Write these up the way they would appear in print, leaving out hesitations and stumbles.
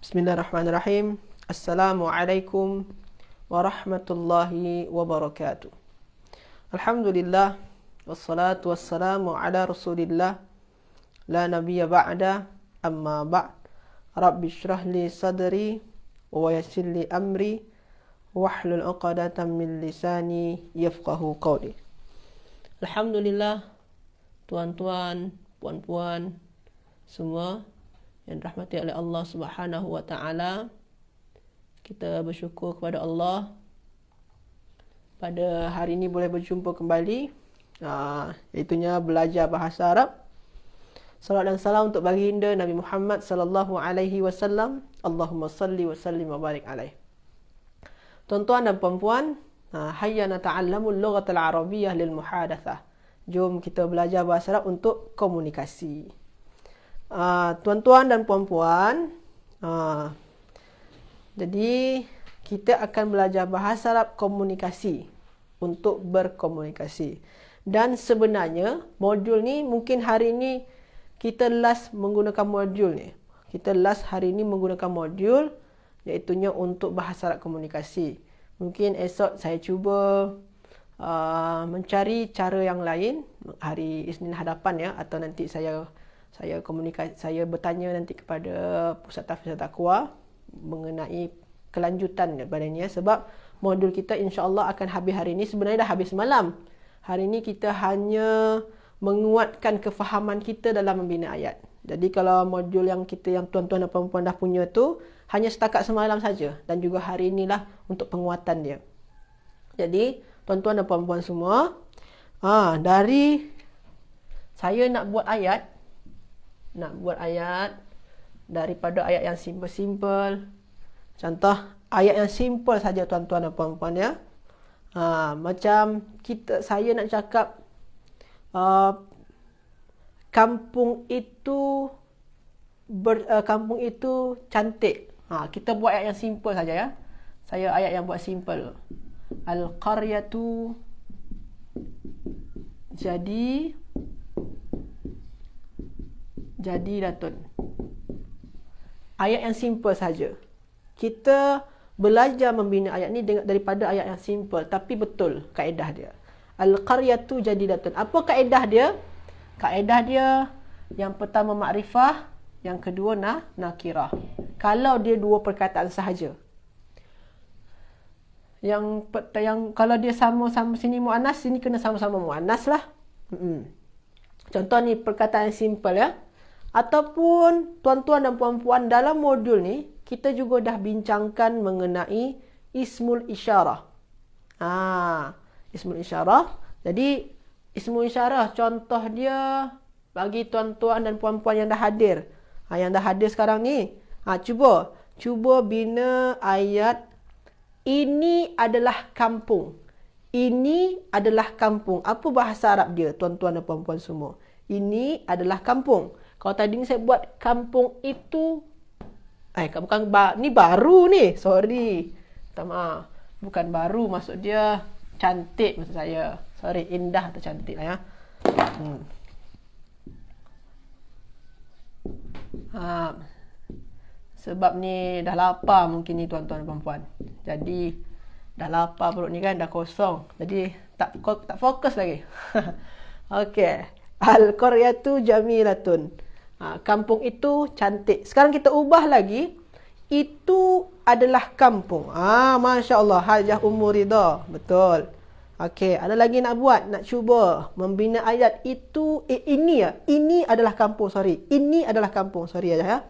Bismillahirrahmanirrahim. Assalamualaikum warahmatullahi wabarakatuh. Alhamdulillah wassalatu wassalamu ala Rasulillah la nabiyya ba'da amma ba'd. Rabbi shrah li sadri wa yassir li amri wahlul 'uqdatam min lisani yafqahu qawli. Alhamdulillah, tuan-tuan, puan-puan semua yang dirahmati oleh Allah Subhanahu wa taala, kita bersyukur kepada Allah pada hari ini boleh berjumpa kembali, iaitunya belajar bahasa Arab. Salawat dan salam untuk baginda Nabi Muhammad sallallahu alaihi wasallam. Allahumma salli wa sallim wa barik alaihi. Tuan-tuan dan puan-puan, hayya nata'allamul lughatal arabiyyah lil muhadatsah. Jom kita belajar bahasa Arab untuk komunikasi. Tuan-tuan dan puan-puan, jadi kita akan belajar bahasa Arab komunikasi, untuk berkomunikasi. Dan sebenarnya modul ni mungkin hari ini kita last menggunakan modul ni. Kita last hari ini menggunakan modul, iaitunya untuk bahasa Arab komunikasi. Mungkin esok saya cuba mencari cara yang lain hari Isnin hadapan ya, atau nanti saya bertanya nanti kepada Pusat Tahfiz Taqwa mengenai kelanjutan daripada ini ya. Sebab modul kita insya-Allah akan habis hari ini. Sebenarnya dah habis semalam. Hari ini kita hanya menguatkan kefahaman kita dalam membina ayat. Jadi kalau modul yang tuan-tuan dan puan-puan dah punya tu hanya setakat semalam saja, dan juga hari inilah untuk penguatan dia. Jadi tuan-tuan dan puan-puan semua, dari saya nak buat ayat daripada ayat yang simple-simple. Contoh ayat yang simple saja tuan-tuan dan puan-puan ya. Macam saya nak cakap kampung itu cantik. Kita buat ayat yang simple saja ya. Saya ayat yang buat simple. Al-qaryatu jadilatun. Ayat yang simple saja. Kita belajar membina ayat ni daripada ayat yang simple, tapi betul kaedah dia. Al-qaryatu jadilatun. Apa kaedah dia? Kaedah dia yang pertama makrifah, yang kedua nakirah. Kalau dia dua perkataan sahaja. Yang kalau dia sama-sama sini muannas, sini kena sama-sama muannas lah. Contoh ni perkataan yang simple ya. Ataupun tuan-tuan dan puan-puan, dalam modul ni kita juga dah bincangkan mengenai ismul isyarah. Ismul isyarah. Jadi ismul isyarah contoh dia bagi tuan-tuan dan puan-puan yang dah hadir. Yang dah hadir sekarang ni, cuba bina ayat ini adalah kampung. Ini adalah kampung. Apa bahasa Arab dia tuan-tuan dan puan-puan semua? Ini adalah kampung. Kalau tadi ni saya buat kampung itu, ni baru ni. Sorry. Minta maaf. Bukan baru, maksud dia cantik maksud saya. Sorry, indah atau cantik lah ya. Sebab ni dah lapar mungkin ni tuan-tuan dan puan-puan. Jadi dah lapar perut ni kan, dah kosong. Jadi tak fokus lagi. Okey. Al-qaryatu jamilatun. Kampung itu cantik. Sekarang kita ubah lagi. Itu adalah kampung. Masya Allah. Hajah Ummu Ridha. Betul. Okey. Ada lagi nak buat? Nak cuba membina ayat itu. Ini ya. Ini adalah kampung. Sorry. Ini adalah kampung. Sorry aja ya.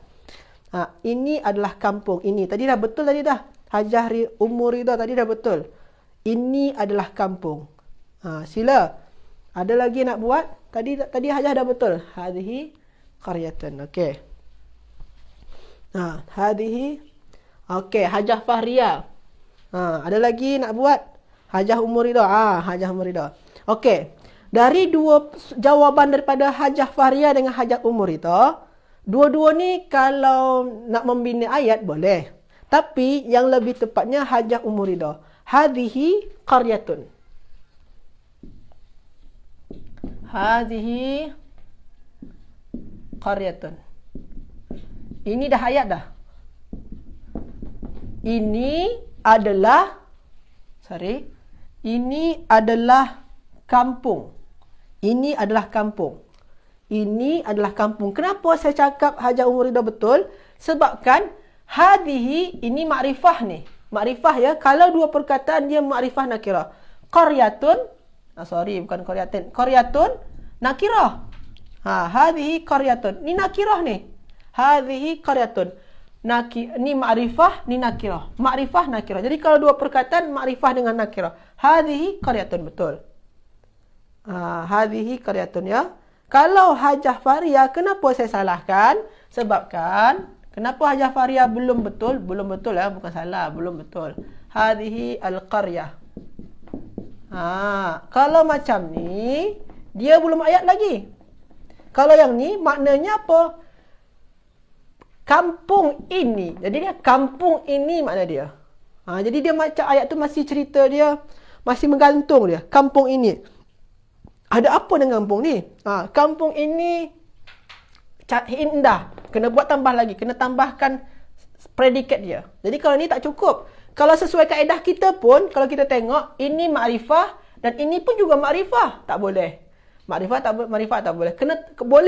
Ini adalah kampung. Ini. Tadi dah betul tadi dah. Hajah Ummu Ridha tadi dah betul. Ini adalah kampung. Sila. Ada lagi nak buat? Tadi Hajah dah betul. Hadhihi qaryatun. Okey. Hadhihi. Okey, Hajah Fahriah. Ada lagi nak buat? Hajah Ummu Ridha. Hajah Ummu Ridha. Okey. Dari dua jawapan daripada Hajah Fahriah dengan Hajah Ummu Ridha, dua-dua ni kalau nak membina ayat boleh. Tapi yang lebih tepatnya Hajah Ummu Ridha. Hadhihi qaryatun. Hadhihi qaryatun. Ini dah ayat dah. Ini adalah ini adalah kampung. Ini adalah kampung. Ini adalah kampung. Kenapa saya cakap Hajar Umur Ridha betul? Sebabkan hadhihi ini makrifah ni. Makrifah ya. Kalau dua perkataan dia makrifah nakirah. Qaryatun, bukan qaryatun. Qaryatun nakirah. Hadhihi qaryatun. Ni nakirah ni. Hadhihi qaryatun. Ni makrifah, ni nakirah. Makrifah nakirah. Jadi kalau dua perkataan makrifah dengan nakirah. Hadhihi qaryatun, betul. Hadhihi qaryatun ya. Kalau Hajah Faria, kenapa saya salahkan? Sebabkan, kenapa Hajah Faria belum betul? Belum betul ya, bukan salah, belum betul. Hadhihi al-qaryah. Kalau macam ni, dia belum ayat lagi. Kalau yang ni, maknanya apa? Kampung ini. Jadi dia kampung ini makna dia. Jadi dia macam ayat tu masih cerita dia, masih menggantung dia. Kampung ini. Ada apa dengan kampung ni? Kampung ini indah. Kena buat tambah lagi. Kena tambahkan predikat dia. Jadi kalau ni tak cukup. Kalau sesuai kaedah kita pun, kalau kita tengok, ini makrifah dan ini pun juga makrifah. Tak boleh. Makrifah tak boleh.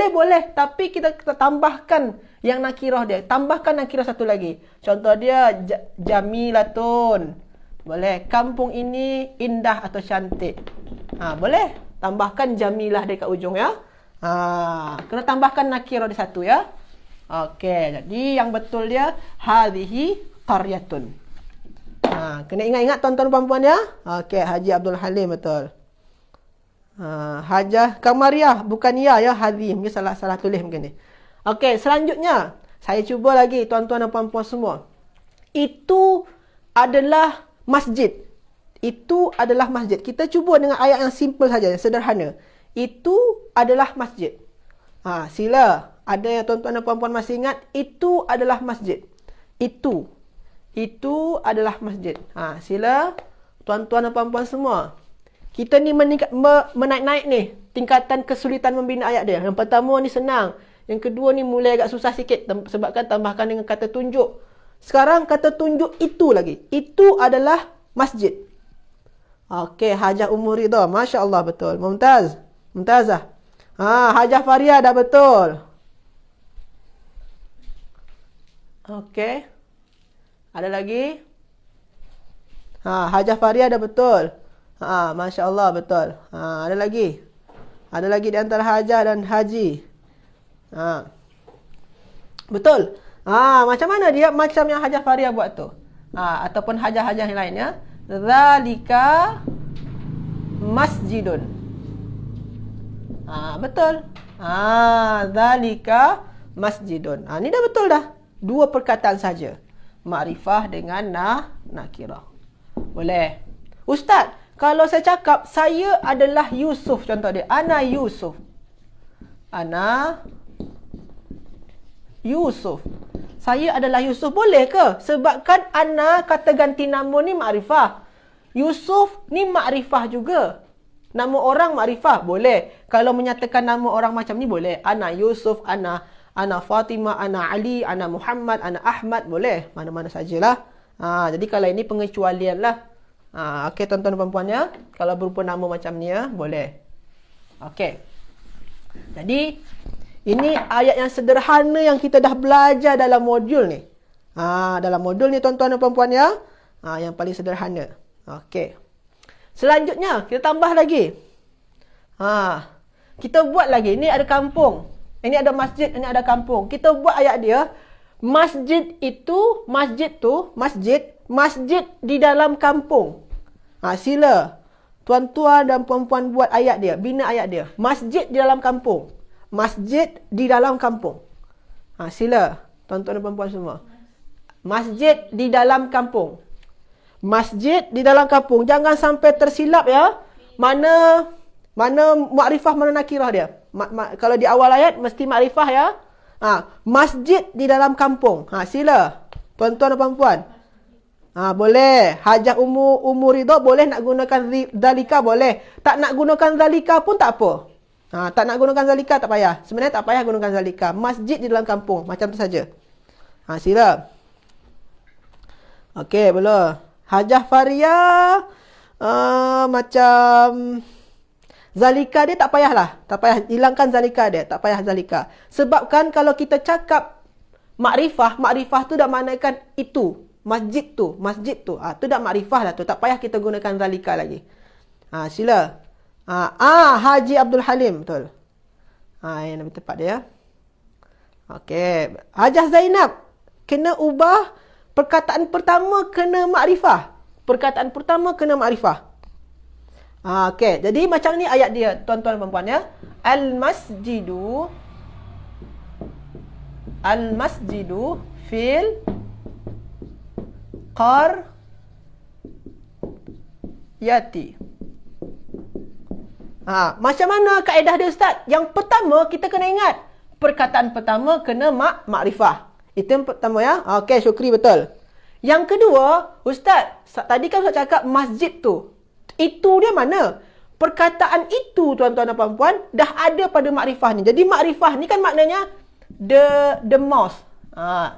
Boleh. Tapi kita tambahkan yang nakirah dia. Tambahkan nakirah satu lagi. Contoh dia, jamilatun. Boleh. Kampung ini indah atau cantik. Boleh. Tambahkan jamilah dekat ujung ya. Kena tambahkan nakirah di satu ya. Okey, jadi yang betul dia hadhihi qaryatun. Kena ingat-ingat tuan-tuan dan puan-puan ya. Okey, Haji Abdul Halim betul. Hajah Kamariah bukan ya hadhi. Mungkin salah tulis mungkin ni. Okey, selanjutnya saya cuba lagi tuan-tuan dan puan-puan semua. Itu adalah masjid. Itu adalah masjid. Kita cuba dengan ayat yang simple saja, yang sederhana. Itu adalah masjid. Sila. Ada yang tuan-tuan dan puan-puan masih ingat? Itu adalah masjid. Itu adalah masjid. Sila. Tuan-tuan dan puan-puan semua. Kita ni menaik-naik ni. Tingkatan kesulitan membina ayat dia. Yang pertama ni senang. Yang kedua ni mulai agak susah sikit. Sebabkan tambahkan dengan kata tunjuk. Sekarang kata tunjuk itu lagi. Itu adalah masjid. Okey, Hajah Umur Ridha. Masya Allah, betul. Mumtazah. Hajah Faria dah betul. Okey. Ada lagi? Hajah Faria dah betul. Masya Allah, betul. Ada lagi? Ada lagi di antara Hajah dan Haji. Betul. Macam mana dia? Macam yang Hajah Faria buat tu. Ataupun Hajah-Hajah yang lain ya. Zalika masjidun. Betul. Zalika masjidun. Ni dah betul dah. Dua perkataan saja. Makrifah dengan nakirah. Boleh. Ustaz, kalau saya cakap saya adalah Yusuf, contoh dia. Ana Yusuf. Saya adalah Yusuf. Boleh ke? Sebabkan ana kata ganti nama ni makrifah. Yusuf ni makrifah juga. Nama orang makrifah. Boleh. Kalau menyatakan nama orang macam ni boleh. Ana Yusuf, ana Fatimah, ana Ali, ana Muhammad, ana Ahmad. Boleh. Mana-mana sajalah. Jadi kalau ini pengecualian lah. Okey tuan-tuan dan puan-puan ya. Kalau berupa nama macam ni ya. Boleh. Okey. Jadi ini ayat yang sederhana yang kita dah belajar dalam modul ni. Dalam modul ni tuan-tuan dan puan-puan ya. Yang paling sederhana. Okey. Selanjutnya kita tambah lagi. Kita buat lagi. Ini ada kampung. Ini ada masjid, ini ada kampung. Kita buat ayat dia. Masjid itu, masjid di dalam kampung. Sila. Tuan-tuan dan puan-puan buat ayat dia. Bina ayat dia. Masjid di dalam kampung. Masjid di dalam kampung. Sila. Tuan-tuan dan puan-puan semua. Masjid di dalam kampung. Masjid di dalam kampung. Jangan sampai tersilap ya. Mana makrifah, mana nakirah dia. Kalau di awal ayat mesti makrifah ya. Masjid di dalam kampung. Sila. Tuan-tuan dan puan-puan. Boleh. Hajah umur Ridha boleh nak gunakan zalika boleh. Tak nak gunakan zalika pun tak apa. Tak nak gunakan zalika tak payah. Sebenarnya tak payah gunakan zalika. Masjid di dalam kampung. Macam tu saja. Sila. Okey, boleh. Hajah Faria macam Zalika dia tak payahlah. Tak payah hilangkan Zalika dia. Tak payah Zalika. Sebab kan kalau kita cakap makrifah, makrifah tu dah maknakan itu. Masjid tu. Masjid tu. Tu dah makrifah lah tu. Tak payah kita gunakan Zalika lagi. Sila. Haji Abdul Halim. Betul. Yang lebih tepat dia. Okey. Hajah Zainab. Kena ubah. Perkataan pertama kena makrifah. Perkataan pertama kena makrifah. Okey, jadi macam ni ayat dia, tuan-tuan dan puan-puan ya. Al-masjidu fil qaryati. Macam mana kaedah dia Ustaz? Yang pertama kita kena ingat, perkataan pertama kena makrifah. Itu yang pertama ya. Okey, Syukri betul. Yang kedua, Ustaz, tadi kan Ustaz cakap masjid tu. Itu dia mana? Perkataan itu tuan-tuan dan puan-puan dah ada pada makrifah ni. Jadi makrifah ni kan maknanya the mosque.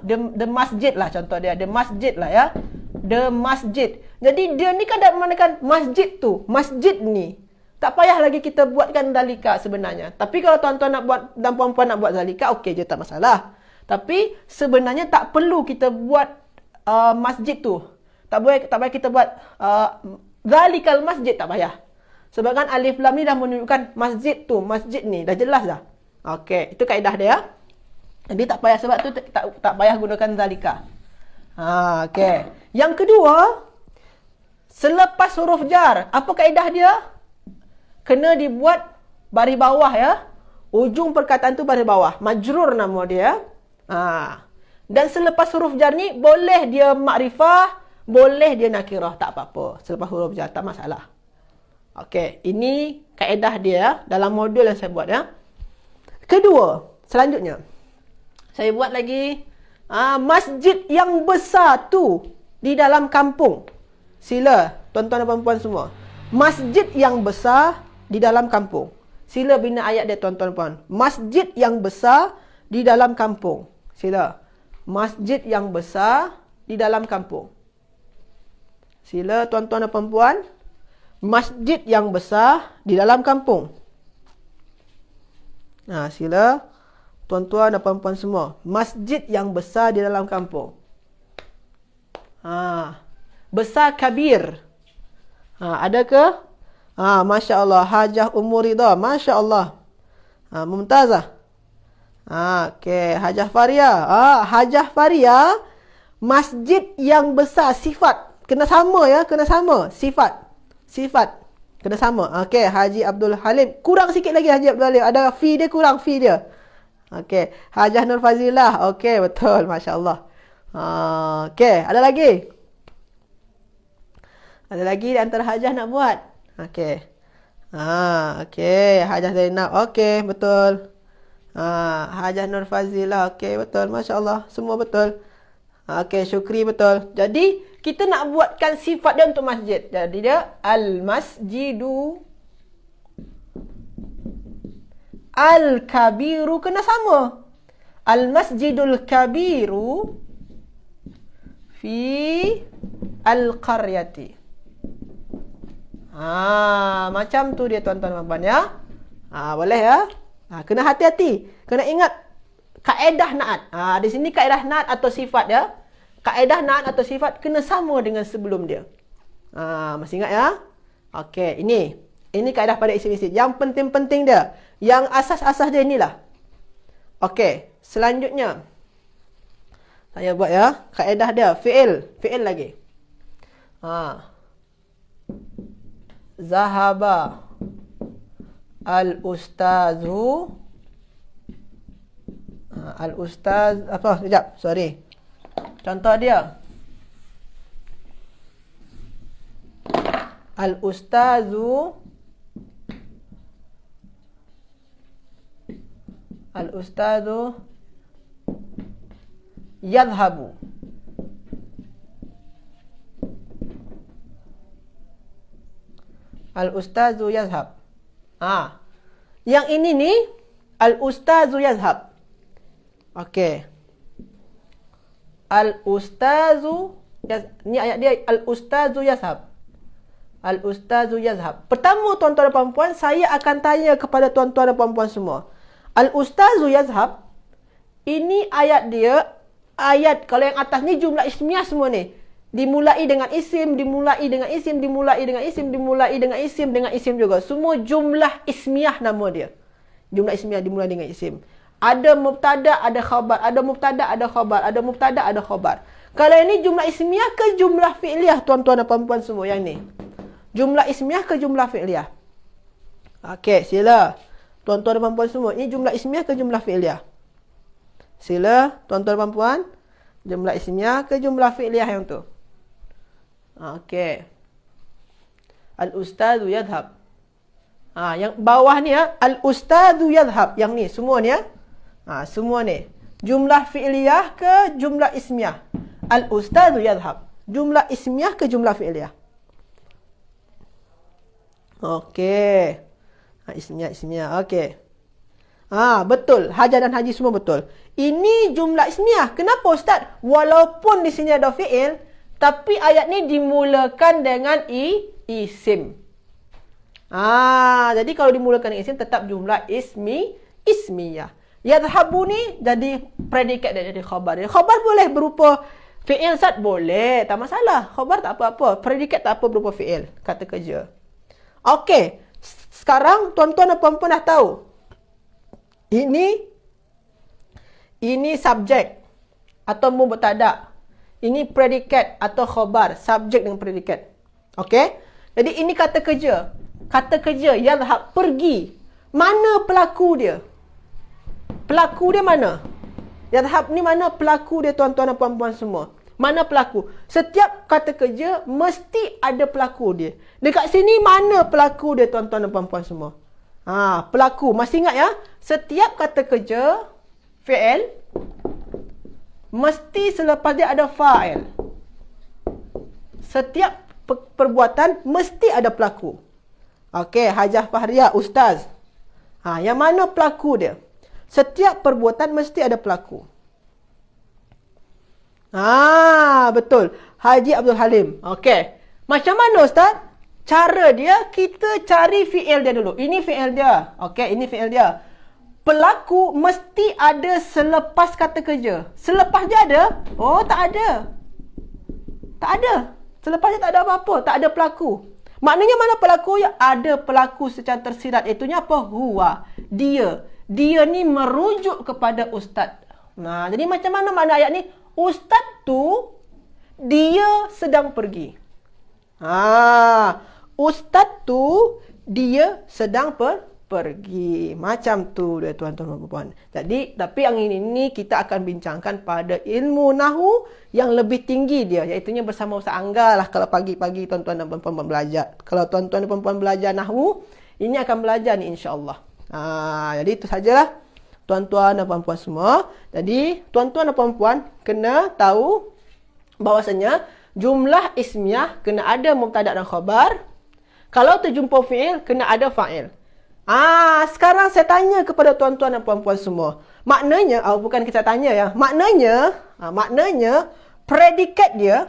The masjid lah contoh dia. The masjid lah ya. The masjid. Jadi dia ni kan dah menggunakan masjid tu. Masjid ni. Tak payah lagi kita buatkan zalika sebenarnya. Tapi kalau tuan-tuan nak buat dan puan-puan nak buat zalika, okey je, tak masalah. Tapi sebenarnya tak perlu kita buat masjid tu. Tak payah kita buat zalikal masjid, tak payah. Sebab kan alif lam ni dah menunjukkan masjid tu, masjid ni. Dah jelas dah. Okey, itu kaedah dia. Jadi tak payah, sebab tu tak payah gunakan zalika. Okey. Yang kedua, selepas huruf jar, apa kaedah dia? Kena dibuat baris bawah ya. Ujung perkataan tu baris bawah. Majrur nama dia. Dan selepas huruf jar ni, boleh dia makrifah, boleh dia nakirah, tak apa-apa. Selepas huruf jar, tak masalah. Okey, ini kaedah dia dalam modul yang saya buat ya. Kedua, selanjutnya. Saya buat lagi masjid yang besar tu di dalam kampung. Sila, tuan-tuan dan puan-puan semua. Masjid yang besar di dalam kampung. Sila bina ayat dia tuan-tuan dan puan. Masjid yang besar di dalam kampung. Sila. Masjid yang besar di dalam kampung. Sila tuan-tuan dan puan-puan. Masjid yang besar di dalam kampung. Sila tuan-tuan dan puan-puan semua. Masjid yang besar di dalam kampung. Besar kabir. Ada ke? Masya Allah. Hajah Umur Ridha. Masya Allah. Mumtazah. Okey. Hajah Faria. Hajah Faria. Masjid yang besar. Sifat. Kena sama ya. Kena sama. Sifat. Kena sama. Okey. Haji Abdul Halim. Kurang sikit lagi Haji Abdul Halim. Ada fee dia kurang. Fee dia. Okey. Hajah Nur Fazilah. Okey. Betul. Masya Allah. Okey. Ada lagi? Ada lagi di antara hajah nak buat? Okey. Okey. Hajah Zainab. Okey. Betul. Hajah Nur Fazilah. Okey. Betul. Masya Allah. Semua betul. Okey. Syukri betul. Jadi, kita nak buatkan sifat dia untuk masjid. Jadi dia al-masjidu al-kabiru. Kena sama. Al-masjidul kabiru fi al-qaryati. Macam tu dia tuan-tuan dan puan ya. Boleh ya. Kena hati-hati. Kena ingat kaedah naat. Di sini kaedah naat atau sifat ya. Kaedah naat atau sifat kena sama dengan sebelum dia. Masih ingat ya? Okey, ini kaedah pada isim-isim. Yang penting-penting dia. Yang asas-asas dia inilah. Okey, selanjutnya. Saya buat ya. Kaedah dia. Fi'il lagi. Zahaba al-ustazu. Al-ustaz. Apa? Sekejap. Sorry. Contoh dia. Al-ustazu yadhhabu. Al-ustazu yadhhab. Yang ini ni al-ustazu yadhhab. Okey. Al-ustazu Ni ayat dia, Al-Ustazu yazhab. Al-Ustazu yazhab. Pertama, tuan-tuan dan puan-puan, saya akan tanya kepada tuan-tuan dan puan-puan semua. Al-Ustazu yazhab, ini ayat dia, ayat kalau yang atas ni jumlah ismiyah semua ni. Dimulai dengan isim, dimulai dengan isim, dimulai dengan isim, dimulai dengan isim, dengan isim juga. Semua jumlah ismiyah nama dia. Jumlah ismiyah dimulai dengan isim. Ada mubtada, ada khabar. Ada mubtada, ada khabar. Ada mubtada, ada khabar. Kalau ini jumlah ismiyah ke jumlah fi'liyah, tuan-tuan dan puan-puan semua yang ni? Jumlah ismiyah ke jumlah fi'liyah? Okey, sila. Tuan-tuan dan puan-puan semua, ini jumlah ismiyah ke jumlah fi'liyah? Sila, tuan-tuan dan puan-puan. Jumlah ismiyah ke jumlah fi'liyah yang tu? Okey. Al-Ustazu yadhhab. Yang bawah ni ya, Al-Ustazu yadhhab. Yang ni, semua ni ya. Semua ni. Jumlah fi'liyah ke jumlah ismiyah? Al-Ustazu yadhhab. Jumlah ismiyah ke jumlah fi'liyah? Okey. Ismiyah. Okey. Betul. Hajar dan Haji semua betul. Ini jumlah ismiyah. Kenapa Ustaz? Walaupun di sini ada fi'il, tapi ayat ni dimulakan dengan isim. Jadi kalau dimulakan dengan isim, tetap jumlah ismiyah. Yadhhabu ni jadi predikat dia, jadi khabar. Khabar boleh berupa fi'il, Ustaz? Boleh. Tak masalah. Khabar tak apa-apa. Predikat tak apa berupa fi'il. Kata kerja. Okey. Sekarang tuan-tuan dan puan-puan dah tahu. Ini subjek atau mubtada'. Ini predikat atau khabar, subjek dengan predikat. Okey? Jadi ini kata kerja. Kata kerja yadhhab, pergi. Mana pelaku dia? Pelaku dia mana? Yadhhab ni mana pelaku dia, tuan-tuan dan puan-puan semua? Mana pelaku? Setiap kata kerja mesti ada pelaku dia. Dekat sini mana pelaku dia, tuan-tuan dan puan-puan semua? Pelaku. Masih ingat ya? Setiap kata kerja fi'il mesti selepas dia ada fa'il. Setiap perbuatan mesti ada pelaku. Okey, Hajah Fahriah, Ustaz. Yang mana pelaku dia? Setiap perbuatan mesti ada pelaku. Betul. Haji Abdul Halim. Okey. Macam mana Ustaz? Cara dia, kita cari fi'il dia dulu. Ini fi'il dia. Okey, ini fi'il dia. Pelaku mesti ada selepas kata kerja. Selepas dia ada? Oh, tak ada. Tak ada. Selepas dia tak ada apa-apa. Tak ada pelaku. Maknanya mana pelaku? Ada pelaku secara tersirat. Itunya apa? Huwa. Dia. Dia ni merujuk kepada ustaz. Jadi macam mana makna ayat ni? Ustaz tu, dia sedang pergi. Ustaz tu, dia sedang pergi. Macam tu dia, tuan-tuan dan puan-puan. Jadi, tapi yang ini kita akan bincangkan pada ilmu nahu yang lebih tinggi dia. Iaitunya bersama Ustaz Angga lah kalau pagi-pagi tuan-tuan dan puan-puan belajar. Kalau tuan-tuan dan puan-puan belajar nahu, ini akan belajar ni insya-Allah. Jadi itu sajalah tuan-tuan dan puan-puan semua. Jadi, tuan-tuan dan puan-puan kena tahu bahawasanya jumlah ismiyah kena ada mubtada' dan khabar. Kalau terjumpa fi'il, kena ada fa'il. Sekarang saya tanya kepada tuan-tuan dan puan-puan semua. Maknanya, bukan kita tanya ya. Maknanya predikat dia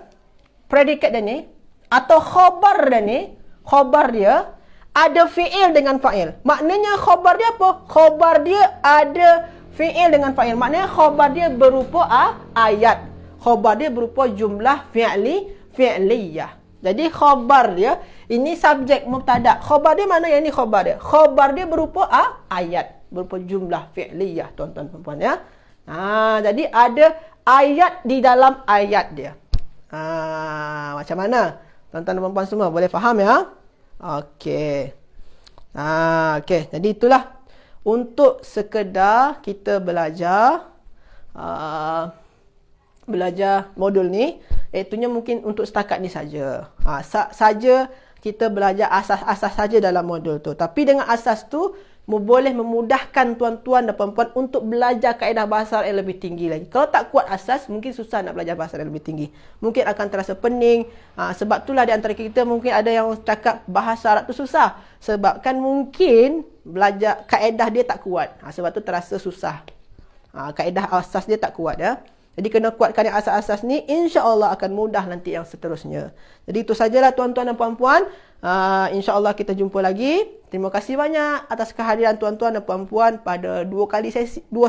ni atau khabar dia ada fi'il dengan fa'il. Maknanya khabar dia apa? Khabar dia ada fi'il dengan fa'il. Maknanya khabar dia berupa ayat. Khabar dia berupa jumlah fi'liyah. Jadi khabar dia, ini subjek mubtada'. Khabar dia mana yang ini khabar dia? Khabar dia berupa ayat. Berupa jumlah fi'liyah, tuan-tuan dan puan ya. Jadi ada ayat di dalam ayat dia. Macam mana? Tuan-tuan dan puan semua boleh faham ya? Okey. Okey. Jadi itulah untuk sekedar kita belajar modul ni. Iaitunya mungkin untuk setakat ni saja. Saja kita belajar asas-asas saja dalam modul tu. Tapi dengan asas tu boleh memudahkan tuan-tuan dan puan-puan untuk belajar kaedah bahasa Arab yang lebih tinggi lagi. Kalau tak kuat asas, mungkin susah nak belajar bahasa Arab yang lebih tinggi. Mungkin akan terasa pening. Sebab itulah di antara kita mungkin ada yang cakap bahasa Arab tu susah. Sebab kan mungkin belajar kaedah dia tak kuat. Sebab tu terasa susah. Kaedah asas dia tak kuat ya. Jadi kena kuatkan yang asas-asas ni, insya-Allah akan mudah nanti yang seterusnya. Jadi itu sajalah tuan-tuan dan puan-puan. Insya-Allah kita jumpa lagi. Terima kasih banyak atas kehadiran tuan-tuan dan puan-puan pada dua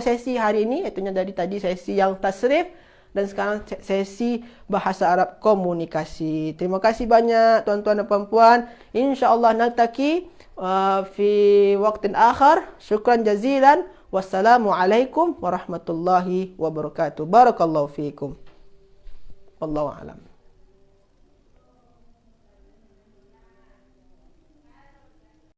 sesi hari ini, iaitu dari tadi sesi yang tasrif dan sekarang sesi bahasa Arab komunikasi. Terima kasih banyak tuan-tuan dan puan-puan. Insya-Allah naltaqi fi waqtin akhar. Syukran jazilan. Wassalamualaikum warahmatullahi wabarakatuh. Barakallahu fiikum. Wallahu a'lam.